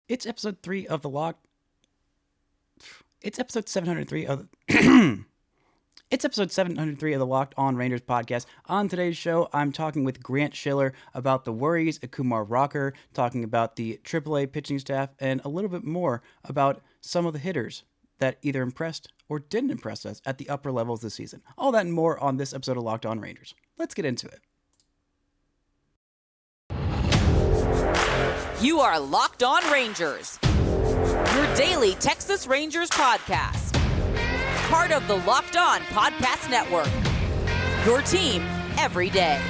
It's episode 3 of the Locked. It's episode 703 of It's episode 703 of the Locked On Rangers podcast. On today's show, I'm talking with Grant Schiller about the worries at Kumar Rocker, talking about the AAA pitching staff, and a little bit more about some of the hitters that either impressed or didn't impress us at the upper levels this season. All that and more on this episode of Locked On Rangers. Let's get into it. You are Locked On Rangers, your daily Texas Rangers podcast. Part of the Locked On Podcast Network, your team every day.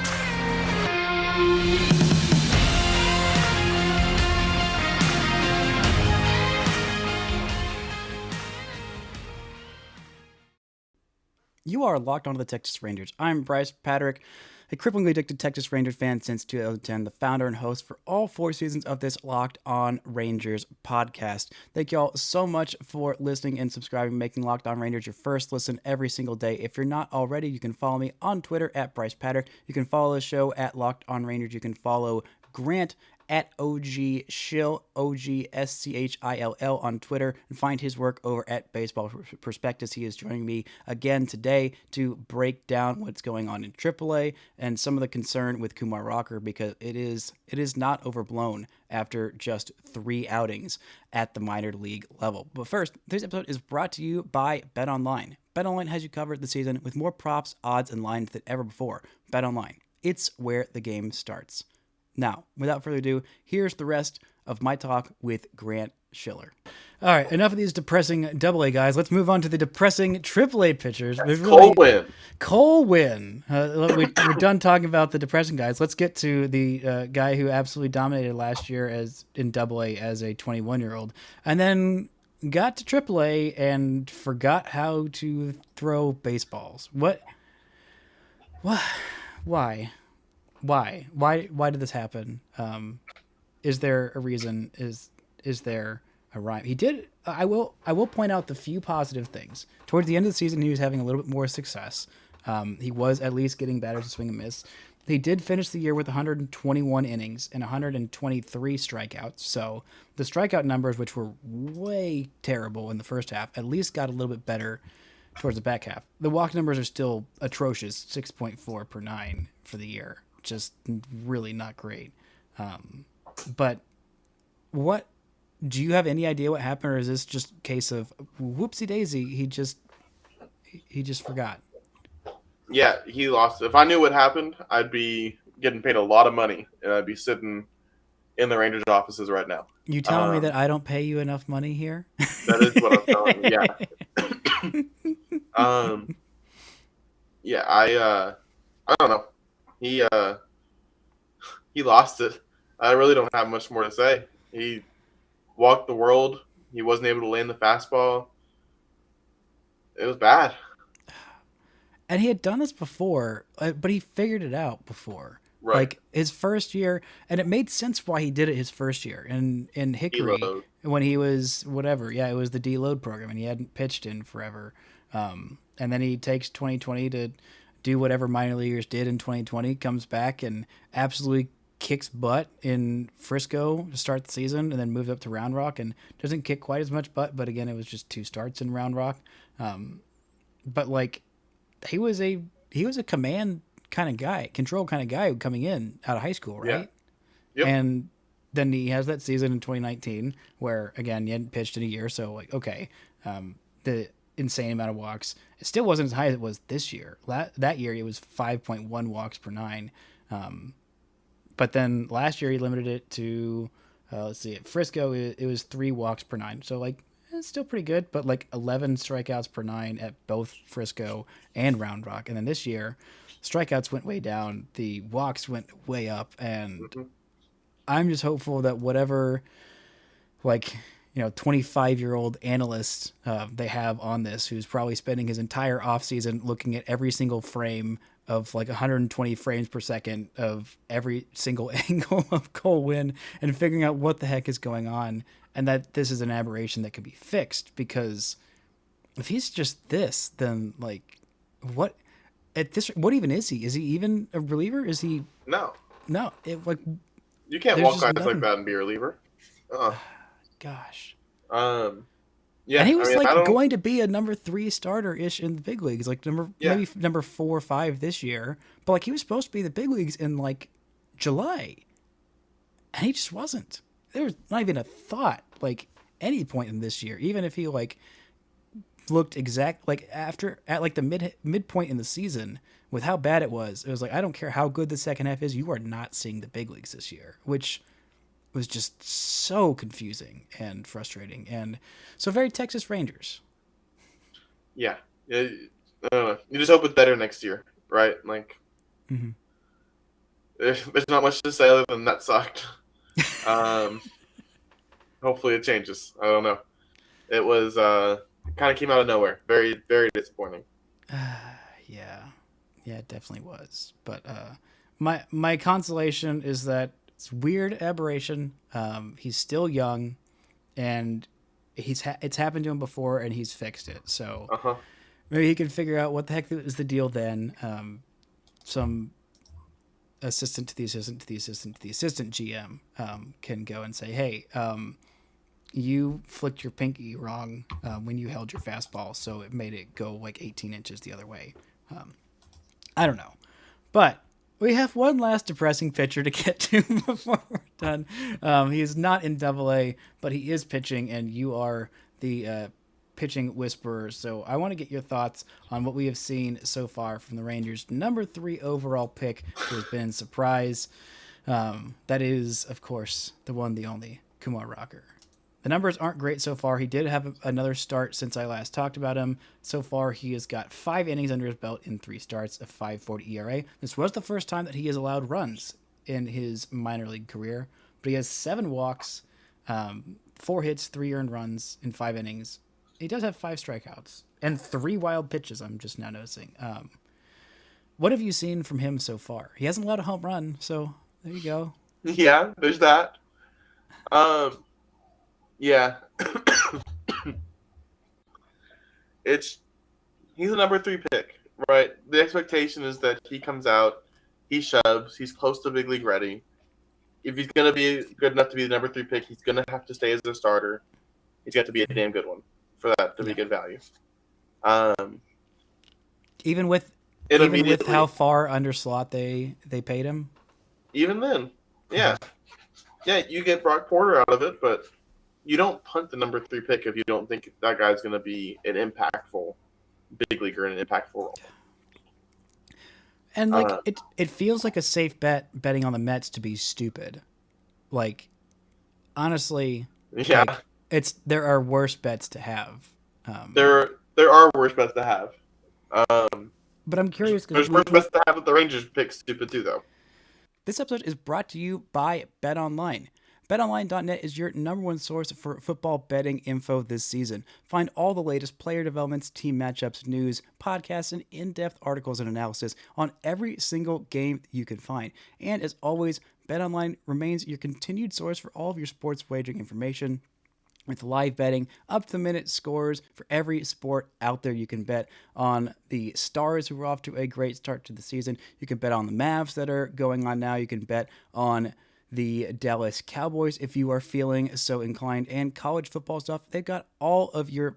You are locked onto the Texas Rangers. I'm Bryce Patrick, a cripplingly addicted Texas Rangers fan since 2010, the founder and host for all 4 seasons of this Locked On Rangers podcast. Thank you all so much for listening and subscribing, making Locked On Rangers your first listen every single day. If you're not already, you can follow me on Twitter at Bryce Patrick. You can follow the show at Locked On Rangers. You can follow Grant at OG Schill, OGSCHILL on Twitter, and find his work over at Baseball Prospectus. He is joining me again today to break down what's going on in AAA and some of the concern with Kumar Rocker, because it is not overblown after just 3 outings at the minor league level. But first, this episode is brought to you by BetOnline. BetOnline has you covered this season with more props, odds, and lines than ever before. BetOnline, it's where the game starts. Now, without further ado, here's the rest of my talk with Grant Schiller. All right, enough of these depressing AA guys. Let's move on to the depressing AAA pitchers. Cole Winn. We're done talking about the depressing guys. Let's get to the guy who absolutely dominated last year in AA as a 21-year-old, and then got to AAA and forgot how to throw baseballs. What? Why? Why did this happen? Is there a reason? Is there a rhyme? He did. I will point out the few positive things. Towards the end of the season, he was having a little bit more success. He was at least getting batters to swing and miss. He did finish the year with 121 innings and 123 strikeouts. So the strikeout numbers, which were way terrible in the first half, at least got a little bit better towards the back half. The walk numbers are still atrocious, 6.4 per 9 for the year. Just really not great. But what, do you have any idea what happened, or is this just a case of whoopsie daisy? He just forgot. Yeah, he lost. If I knew what happened, I'd be getting paid a lot of money, and I'd be sitting in the Rangers offices right now. You telling me that I don't pay you enough money here? That is what I'm telling you. Yeah. Yeah. I don't know. He lost it. I really don't have much more to say. He walked the world. He wasn't able to land the fastball. It was bad. And he had done this before, but he figured it out before. Right. Like his first year, and it made sense why he did it his first year. In Hickory, Deload. when he was whatever, it was the deload program, and he hadn't pitched in forever. And then he takes 2020 to do whatever minor leaguers did in 2020, comes back and absolutely kicks butt in Frisco to start the season, and then moves up to Round Rock and doesn't kick quite as much butt, but again, it was just 2 starts in Round Rock. But like, he was a command kind of guy, control kind of guy coming in out of high school, right? Yeah. Yep. And then he has that season in 2019 where, again, he hadn't pitched in a year, so like, okay, the insane amount of walks. It still wasn't as high as it was this year. That year it was 5.1 walks per 9. But then last year he limited it to, let's see, at Frisco it was 3 walks per 9. So like, it's still pretty good, but like 11 strikeouts per 9 at both Frisco and Round Rock. And then this year, strikeouts went way down, the walks went way up, and I'm just hopeful that whatever, like, 25-year-old analyst they have on this, who's probably spending his entire offseason looking at every single frame of like 120 frames per second of every single angle of Cole Winn and figuring out what the heck is going on, and that this is an aberration that can be fixed. Because if he's just this, then like, what even is he? Is he even a reliever? Is he? No. No. You can't walk guys like that and be a reliever. gosh. Yeah, And he was I don't. going to be a number 3 starter ish in the big leagues, like maybe number 4 or 5 this year. But like he was supposed to be in the big leagues in like July, and he just wasn't. There was not even a thought like any point in this year, even if he like looked exact like after at like the midpoint in the season with how bad it was like I don't care how good the second half is, you are not seeing the big leagues this year, which was just so confusing and frustrating, and so very Texas Rangers. Yeah, you just hope it's better next year, right? Like, there's not much to say other than that sucked. Hopefully it changes. I don't know. It was it kind of came out of nowhere. Very, very disappointing. Yeah, it definitely was. But my consolation is that it's weird aberration. He's still young, and it's happened to him before, and he's fixed it. So maybe he can figure out what the heck is the deal then. Some assistant to the assistant to the assistant to the assistant GM can go and say, hey, you flicked your pinky wrong when you held your fastball, so it made it go like 18 inches the other way. I don't know. But we have one last depressing pitcher to get to before we're done. He is not in Double-A, but he is pitching, and you are the pitching whisperer. So I want to get your thoughts on what we have seen so far from the Rangers' number 3 overall pick, who has been a surprise. That is, of course, the one, the only, Kumar Rocker. The numbers aren't great so far. He did have another start since I last talked about him. So far, he has got 5 innings under his belt in 3 starts, a 5.40 ERA. This was the first time that he has allowed runs in his minor league career, but he has 7 walks, 4 hits, 3 earned runs in 5 innings. He does have 5 strikeouts and 3 wild pitches, I'm just now noticing. What have you seen from him so far? He hasn't allowed a home run, so there you go. Yeah, there's that. Yeah. He's a number 3 pick, right? The expectation is that he comes out, he shoves, he's close to big league ready. If he's going to be good enough to be the number 3 pick, he's going to have to stay as a starter. He's got to be a damn good one for that to be good value. Even with how far under slot they paid him? Even then, yeah. Yeah, you get Brock Porter out of it, but you don't punt the number 3 pick if you don't think that guy's going to be an impactful big leaguer in an impactful role. And like it feels like a safe betting on the Mets to be stupid. Like honestly, yeah, like, there are worse bets to have. There are worse bets to have. But I'm curious because there's worse bets to have with the Rangers pick stupid too, though. This episode is brought to you by BetOnline. BetOnline.net is your number 1 source for football betting info this season. Find all the latest player developments, team matchups, news, podcasts, and in-depth articles and analysis on every single game you can find. And as always, BetOnline remains your continued source for all of your sports wagering information, with live betting, up-to-the-minute scores for every sport out there. You can bet on the Stars, who are off to a great start to the season. You can bet on the Mavs that are going on now. You can bet on the Dallas Cowboys if you are feeling so inclined, and college football stuff. They've got all of your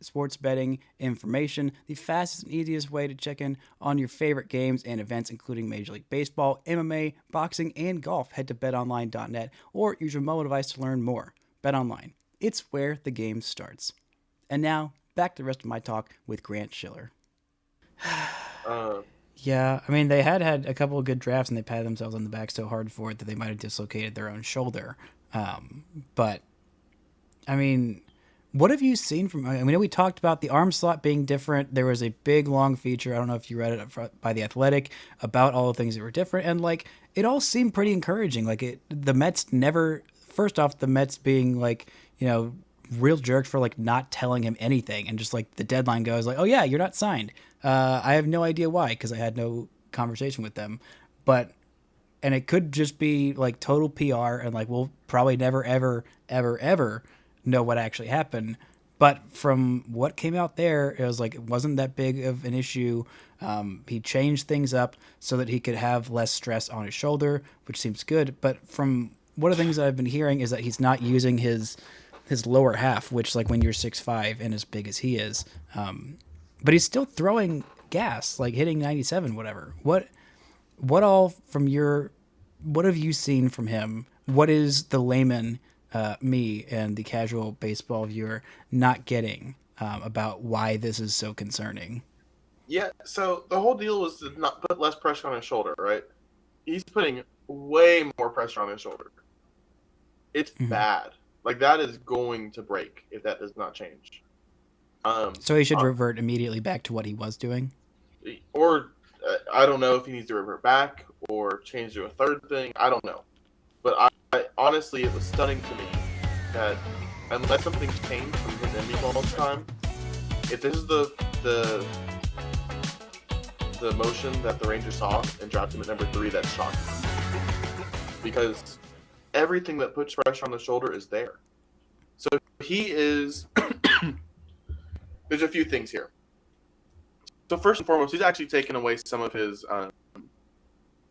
sports betting information, the fastest and easiest way to check in on your favorite games and events, including Major League Baseball, MMA, boxing, and golf. Head to betonline.net or use your mobile device to learn more. BetOnline, it's where the game starts. And now, back to the rest of my talk with Grant Schiller. Yeah, I mean, they had a couple of good drafts, and they patted themselves on the back so hard for it that they might have dislocated their own shoulder. But, I mean, what have you seen from... I mean, we talked about the arm slot being different. There was a big, long feature, I don't know if you read it, by The Athletic, about all the things that were different, and, like, it all seemed pretty encouraging. Like, the Mets never... First off, the Mets being, like, you know, real jerks for, like, not telling him anything, and just, like, the deadline goes, like, oh, yeah, you're not signed. I have no idea why, because I had no conversation with them. And it could just be like total PR, and like we'll probably never, ever, ever, ever know what actually happened. But from what came out there, it was like it wasn't that big of an issue. He changed things up so that he could have less stress on his shoulder, which seems good. But from one of the things that I've been hearing is that he's not using his his lower half, which like when you're 6'5" and as big as he is, but he's still throwing gas, like hitting 97, whatever. What all from what have you seen from him? What is the layman, me and the casual baseball viewer not getting about why this is so concerning? Yeah, so the whole deal was to not put less pressure on his shoulder, right? He's putting way more pressure on his shoulder. It's bad. Like, that is going to break if that does not change. So he should revert immediately back to what he was doing? Or, I don't know if he needs to revert back or change to a third thing. I don't know. But I honestly, it was stunning to me that unless something's changed from his enemy all the time, if this is the motion that the Rangers saw and dropped him at number 3, that's shocking. Because everything that puts pressure on the shoulder is there. So he is... There's a few things here. So first and foremost, he's actually taken away some of his...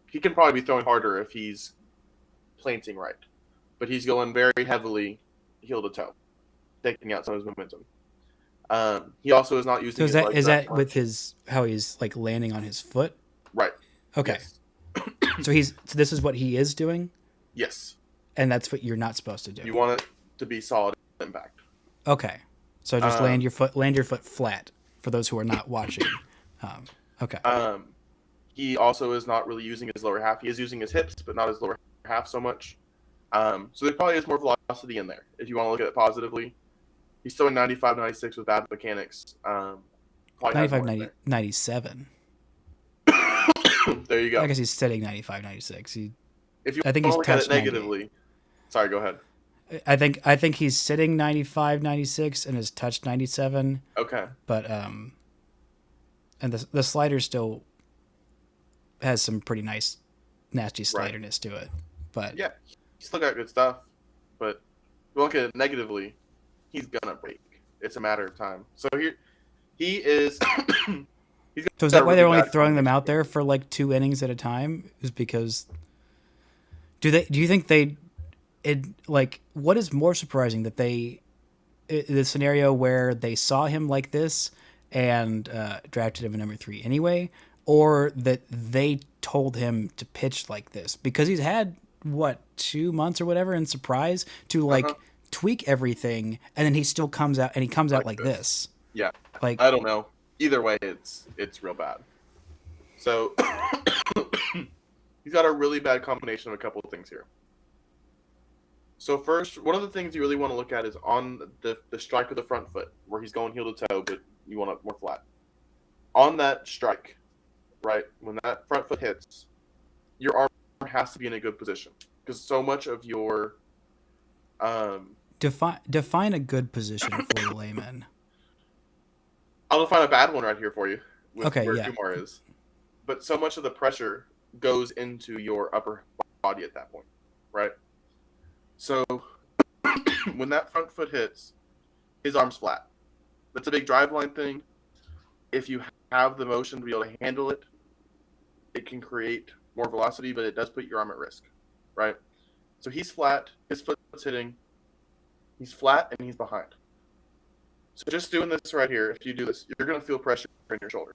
he can probably be throwing harder if he's planting right. But he's going very heavily heel to toe, taking out some of his momentum. He also is not using. So is that with his how he's like landing on his foot? Right. Okay. Yes. So this is what he is doing. Yes. And that's what you're not supposed to do. You want it to be solid impact. Okay. So just land your foot flat for those who are not watching. Okay. He also is not really using his lower half. He is using his hips, but not his lower half so much. So there probably is more velocity in there if you want to look at it positively. He's throwing 95, 96 with bad mechanics. 95, 97. There you go. I guess he's sitting 95, 96. If you I think want he's to look at it touched negatively. 98. Sorry, go ahead. I think he's sitting 95, 96 and has touched 97. Okay. But and the slider still has some pretty nice, nasty sliderness to it. But yeah, he's still got good stuff. But if you look at it negatively, he's gonna break. It's a matter of time. So here, he is. So is that why they're only throwing them out there for like 2 innings at a time? Is because do you think what is more surprising, that the scenario where they saw him like this and drafted him at number 3 anyway, or that they told him to pitch like this? Because he's had 2 months or whatever in surprise to tweak everything, and then he still comes out like this. Yeah. Like, I don't know. Either way, it's real bad. So he's got a really bad combination of a couple of things here. So first, one of the things you really want to look at is on the strike of the front foot, where he's going heel to toe, but you want it more flat. On that strike, right, when that front foot hits, your arm has to be in a good position, because so much of your define a good position for the layman. I'll define a bad one right here for you. With where yeah. Kumar is. But so much of the pressure goes into your upper body at that point, right? So when that front foot hits, his arm's flat. That's a big drive line thing. If you have the motion to be able to handle it, it can create more velocity, but it does put your arm at risk, right? So he's flat, his foot's hitting, he's flat, and he's behind. So just doing this right here, if you do this, you're going to feel pressure in your shoulder.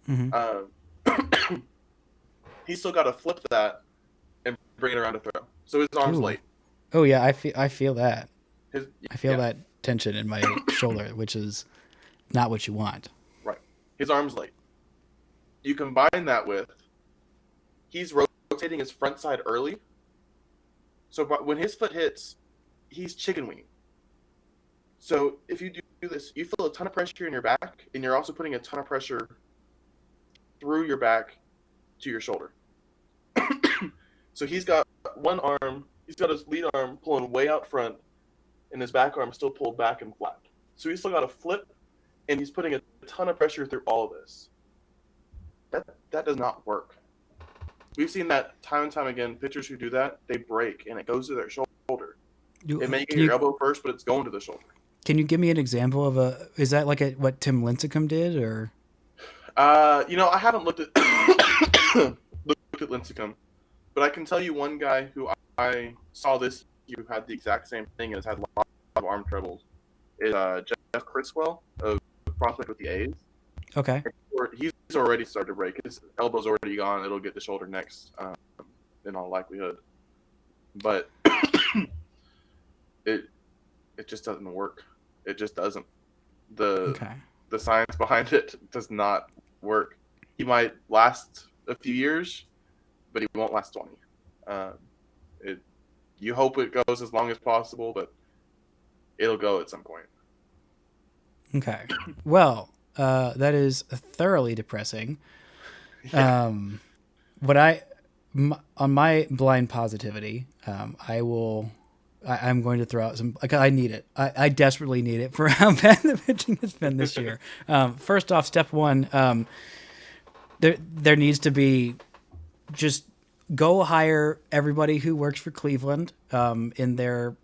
Mm-hmm. He's still got to flip that and bring it around to throw. So his arm's late. Oh yeah, I feel that. I feel yeah. that tension in my shoulder, which is not what you want. Right. His arm's late. You combine that with he's rotating his front side early. So when his foot hits, he's chicken winging. So if you do this, you feel a ton of pressure in your back, and you're also putting a ton of pressure through your back to your shoulder. So he's got one arm, he's got his lead arm pulling way out front, and his back arm still pulled back and flat. So he's still got a flip, and he's putting a ton of pressure through all of this. That does not work. We've seen that time and time again. Pitchers who do that, they break, and it goes to their shoulder. It may get your elbow first, but it's going to the shoulder. Can you give me an example of is that like what Tim Lincecum did, or? I haven't looked at Lincecum, but I can tell you one guy who I saw this, who had the exact same thing and has had of arm trouble is Jeff Criswell, a prospect with the A's. Okay. He's already started to break. His elbow's already gone. It'll get the shoulder next, in all likelihood. But it just doesn't work. It just doesn't. The science behind it does not work. He might last a few years, but he won't last 20. You hope it goes as long as possible, but it'll go at some point. Okay. Well, that is thoroughly depressing. Yeah. On my blind positivity, I'm going to throw out some, like, I need it. I desperately need it for how bad the pitching has been this year. First off, step one, there needs to be just go hire everybody who works for Cleveland in their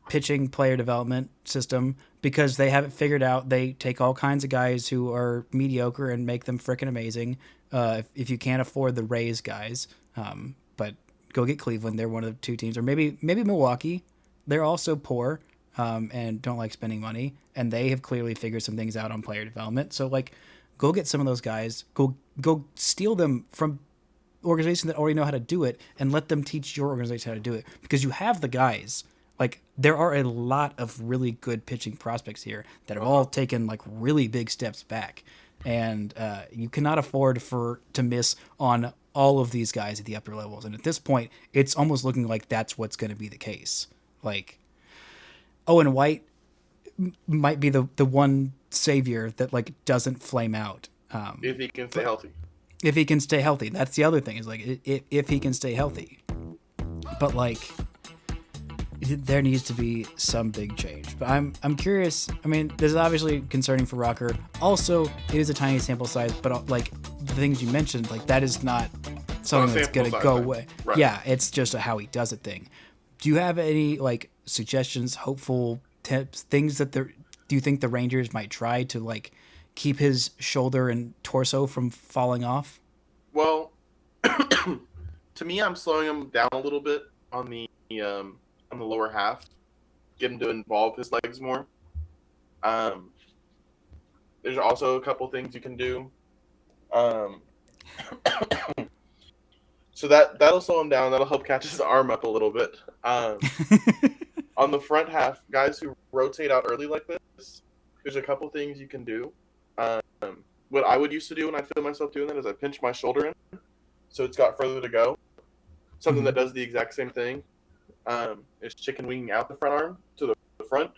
pitching player development system, because they have it figured out. They take all kinds of guys who are mediocre and make them freaking amazing. If you can't afford the Rays guys, but go get Cleveland. They're one of the two teams, or maybe Milwaukee. They're also poor and don't like spending money, and they have clearly figured some things out on player development. So, like, go get some of those guys. Go steal them from organizations that already know how to do it, and let them teach your organization how to do it, because you have the guys. Like, there are a lot of really good pitching prospects here that have all taken like really big steps back, and you cannot afford to miss on all of these guys at the upper levels. And at this point, it's almost looking like that's what's going to be the case. Like, Owen White might be the one savior that like doesn't flame out. If he can stay healthy. If he can stay healthy. That's the other thing, is like, if he can stay healthy. But like, there needs to be some big change. But I'm curious. I mean, this is obviously concerning for Rocker. Also, it is a tiny sample size, but like the things you mentioned, like, that is not something that's going to go away. Right. Yeah, it's just a how he does it thing. Do you have any like suggestions, hopeful tips, things that do you think the Rangers might try to like keep his shoulder and torso from falling off? Well, to me, I'm slowing him down a little bit on the lower half, get him to involve his legs more. There's also a couple things you can do. So that'll slow him down. That'll help catch his arm up a little bit. On the front half, guys who rotate out early like this, there's a couple things you can do. What I would used to do when I feel myself doing that is I pinch my shoulder in, so it's got further to go. Something that does the exact same thing is chicken winging out the front arm to the front.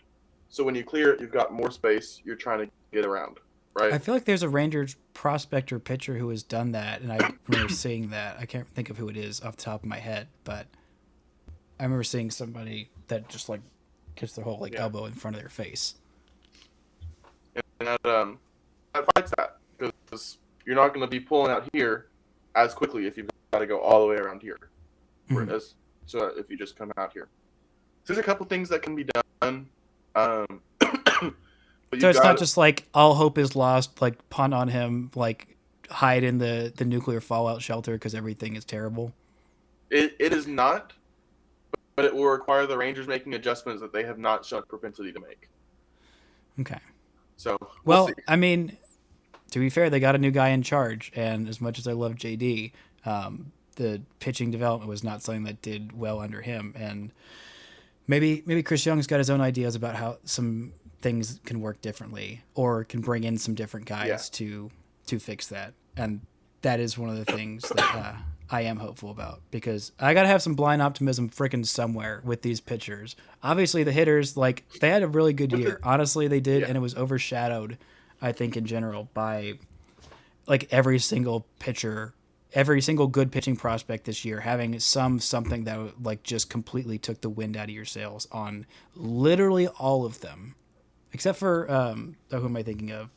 So when you clear it, you've got more space you're trying to get around, right? I feel like there's a Rangers prospect or pitcher who has done that, and I remember seeing that. I can't think of who it is off the top of my head, but I remember seeing somebody that just like gets their whole elbow in front of their face. And that fights that, because you're not going to be pulling out here as quickly if you've got to go all the way around here. Whereas, so if you just come out here, so there's a couple things that can be done. But so it's not just like all hope is lost, like punt on him, like hide in the nuclear fallout shelter because everything is terrible. It is not, but it will require the Rangers making adjustments that they have not shown propensity to make. Okay. So well, I mean, to be fair, they got a new guy in charge, and as much as I love JD, the pitching development was not something that did well under him, and maybe Chris Young's got his own ideas about how some things can work differently, or can bring in some different guys to fix that, and that is one of the things that I am hopeful about, because I gotta have some blind optimism freaking somewhere with these pitchers. Obviously, the hitters, like, they had a really good year. Honestly, they did, and it was overshadowed, I think, in general, by like every single pitcher, every single good pitching prospect this year having something that like just completely took the wind out of your sails on literally all of them, except for who am I thinking of?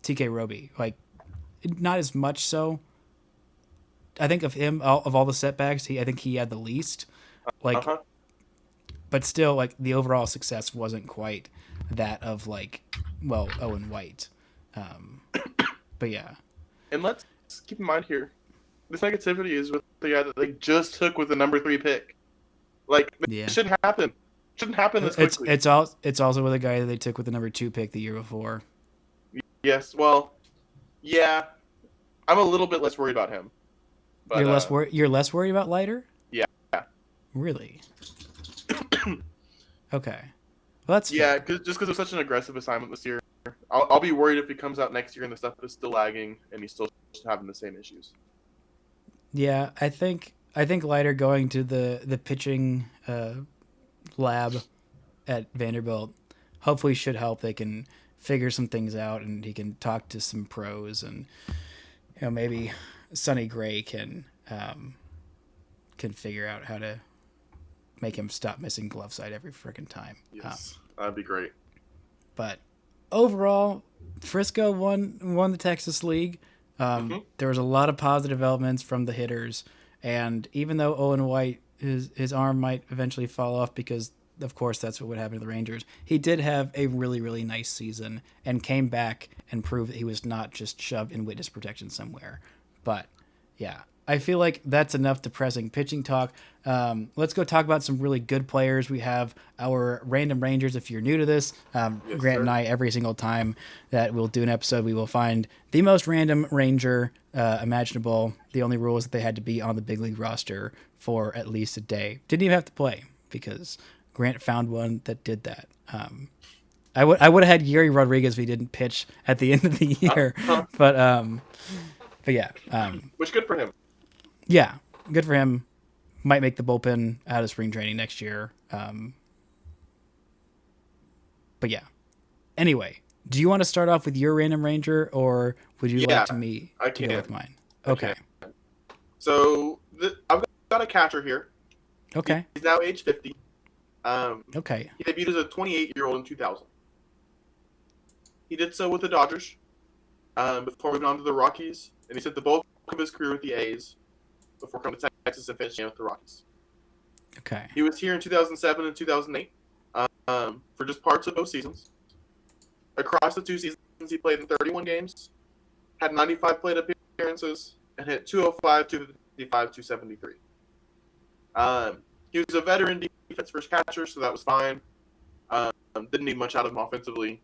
TK Roby. Like, not as much so. I think of him, of all the setbacks, I think he had the least. Like, but still, like, the overall success wasn't quite that of like, well, Owen White. But yeah. And let's keep in mind here, this negativity is with the guy that they just took with the number 3 pick. Like, it shouldn't happen. Shouldn't happen this quickly. It's also with a guy that they took with the number 2 pick the year before. Yes, well, yeah. I'm a little bit less worried about him. But, You're less worried about Leiter? Yeah. Really? Okay. Well, that's yeah, fair. just because it was such an aggressive assignment this year. I'll be worried if he comes out next year and the stuff is still lagging and he's still having the same issues. Yeah, I think Leiter going to the pitching lab at Vanderbilt hopefully should help. They can figure some things out and he can talk to some pros, and maybe Sonny Gray can figure out how to make him stop missing glove side every freaking time. Yes, that'd be great. But overall, Frisco won the Texas League. There was a lot of positive elements from the hitters, and even though Owen White, his arm might eventually fall off because, of course, that's what would happen to the Rangers, he did have a really, really nice season and came back and proved that he was not just shoved in witness protection somewhere. But, yeah, I feel like that's enough depressing pitching talk. Let's go talk about some really good players. We have our Random Rangers. If you're new to this, Grant and I, every single time that we'll do an episode, we will find the most random Ranger imaginable. The only rule is that they had to be on the big league roster for at least a day. Didn't even have to play because Grant found one that did that. I would have had Yuri Rodriguez if he didn't pitch at the end of the year. But yeah. Which good for him. Yeah, good for him. Might make the bullpen out of spring training next year. But yeah. Anyway, do you want to start off with your Random Ranger, or would you like me to go with mine? Okay. So I've got a catcher here. Okay. He's now age 50. Okay. He debuted as a 28-year-old in 2000. He did so with the Dodgers before moving on to the Rockies, and he spent the bulk of his career with the A's before coming to Texas and finishing with the Rockies. Okay. He was here in 2007 and 2008 for just parts of both seasons. Across the 2 seasons, he played in 31 games, had 95 plate appearances, and hit 205, 255, 273. He was a veteran defense first catcher, so that was fine. Didn't need much out of him offensively.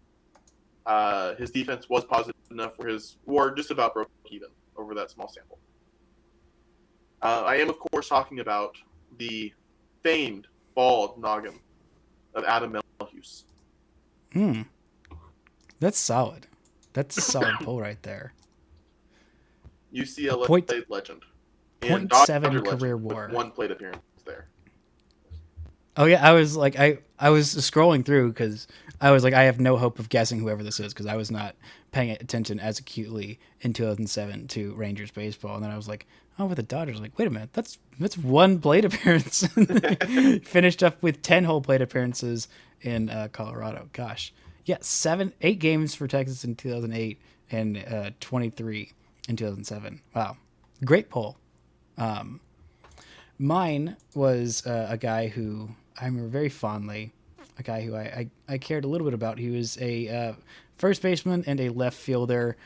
His defense was positive enough where his WAR just about broke even over that small sample. I am, of course, talking about the famed bald noggin of Adam Melhuse. That's solid. That's a solid pull right there. UCLA legend. 0.7 career WAR. 1 plate appearance there. Oh yeah, I was scrolling through because I was like, I have no hope of guessing whoever this is because I was not paying attention as acutely in 2007 to Rangers baseball, and then I was like, oh, with the Dodgers, like, wait a minute, that's 1 plate appearance. Finished up with 10 whole plate appearances in Colorado. Gosh, yeah, 8 games for Texas in 2008 and 23 in 2007. Wow, great pull. Mine was a guy who I remember very fondly, a guy who I cared a little bit about. He was a first baseman and a left fielder,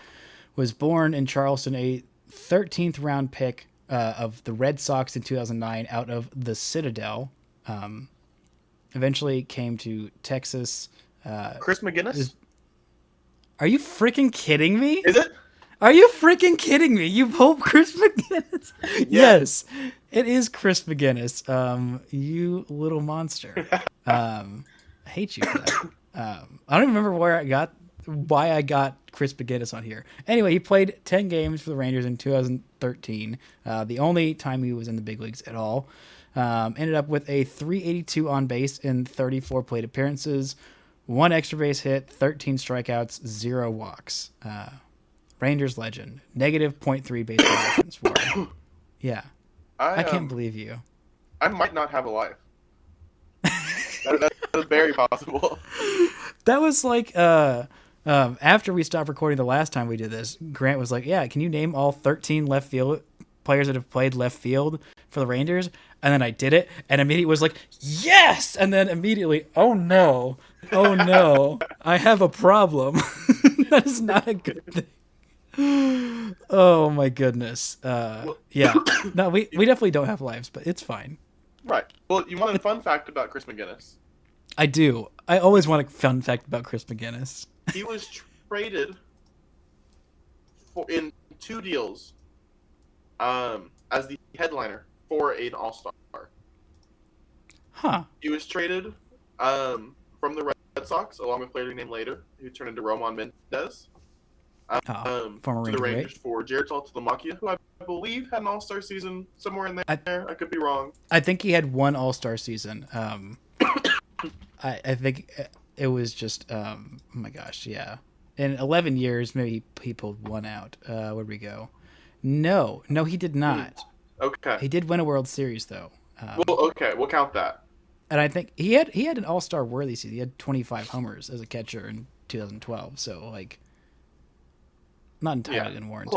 was born in Charleston, a 13th round pick of the Red Sox in 2009 out of the Citadel. Eventually came to Texas. Chris McGinnis? Are you freaking kidding me? Is it? Are you freaking kidding me? You pulled Chris McGinnis? Yeah. Yes, it is Chris McGinnis. You little monster. I hate you for that. I don't even remember why I got Chris McGinnis on here. Anyway, he played 10 games for the Rangers in 2013. The only time he was in the big leagues at all. Ended up with a 382 on base in 34 plate appearances, 1 extra base hit, 13 strikeouts, 0 walks. Rangers legend. Negative .3 baseball reference for him. Yeah. I can't believe you. I might not have a life. That's very possible. That was like after we stopped recording the last time we did this, Grant was like, yeah, can you name all 13 left field players that have played left field for the Rangers? And then I did it, and immediately was like, yes! And then immediately, oh no, I have a problem. That is not a good thing. Oh my goodness. Yeah. No, we definitely don't have lives, but it's fine. Right. Well, you wanted a fun fact about Chris McGinnis. I do. I always want a fun fact about Chris McGinnis. He was traded in 2 deals as the headliner for an All-Star. Huh. He was traded from the Red Sox along with a player named later, who turned into Roman Mendez. Former to Ranger, the Rangers right? for Jared Saltalamacchia, who I believe had an All-Star season somewhere in there. I could be wrong. I think he had 1 All-Star season. I think it was just, oh my gosh, yeah. In 11 years, maybe he pulled 1 out. Where'd we go? No, he did not. Okay. He did win a World Series, though. Well, okay, we'll count that. And I think he had an All-Star worthy season. He had 25 homers as a catcher in 2012. So, like, not entirely unwarranted.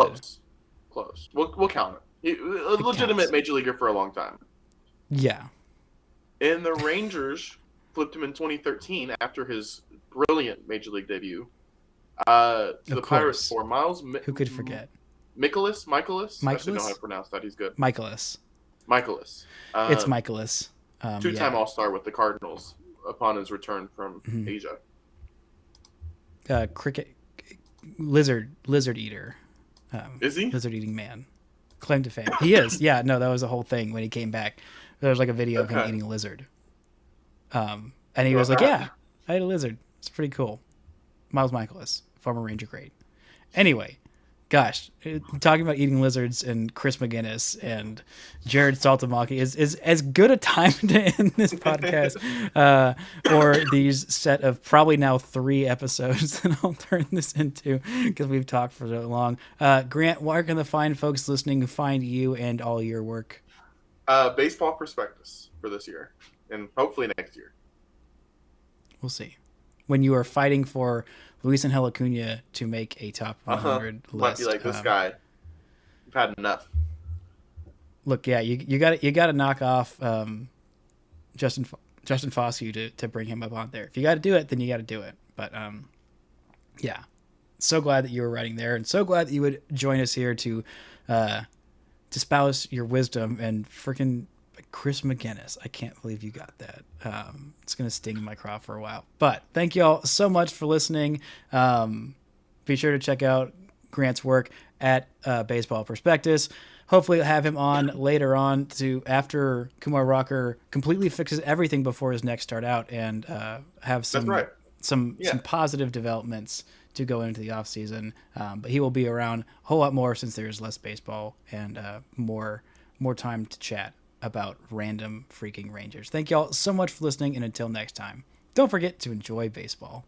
Close. We'll count it. A legitimate major leaguer for a long time. Yeah. And the Rangers flipped him in 2013 after his brilliant major league debut. To the Pirates for Miles. Who could forget? Michaelis? Michaelis? I should know how to pronounce that. He's good. Michaelis. It's Michaelis. 2-time All-Star with the Cardinals upon his return from Asia. Cricket lizard eater. Is he? Lizard eating man. Claim to fame. He is. Yeah, no, that was a whole thing when he came back. There was like a video of him eating a lizard. And he was like, yeah, I ate a lizard. It's pretty cool. Miles Michaelis, former Ranger great. Anyway, gosh, talking about eating lizards and Chris McGinnis and Jared Saltalamacchia is as good a time to end this podcast or these set of probably now 3 episodes that I'll turn this into because we've talked for so long. Grant, where can the fine folks listening find you and all your work? Baseball Prospectus for this year and hopefully next year. We'll see. When you are fighting for Luis Angel Acuna to make a top 100 list. Might be like, this guy, you've had enough. Look, yeah, you got to knock off Justin Foscue to bring him up on there. If you got to do it, then you got to do it. But yeah, so glad that you were writing there, and so glad that you would join us here to espouse your wisdom and freaking Chris McGinnis. I can't believe you got that. It's going to sting in my craw for a while. But thank you all so much for listening. Be sure to check out Grant's work at Baseball Prospectus. Hopefully I'll have him on later on after Kumar Rocker completely fixes everything before his next start out and have some positive developments to go into the offseason. But he will be around a whole lot more since there's less baseball and more time to chat about random freaking Rangers. Thank y'all so much for listening, and until next time, don't forget to enjoy baseball.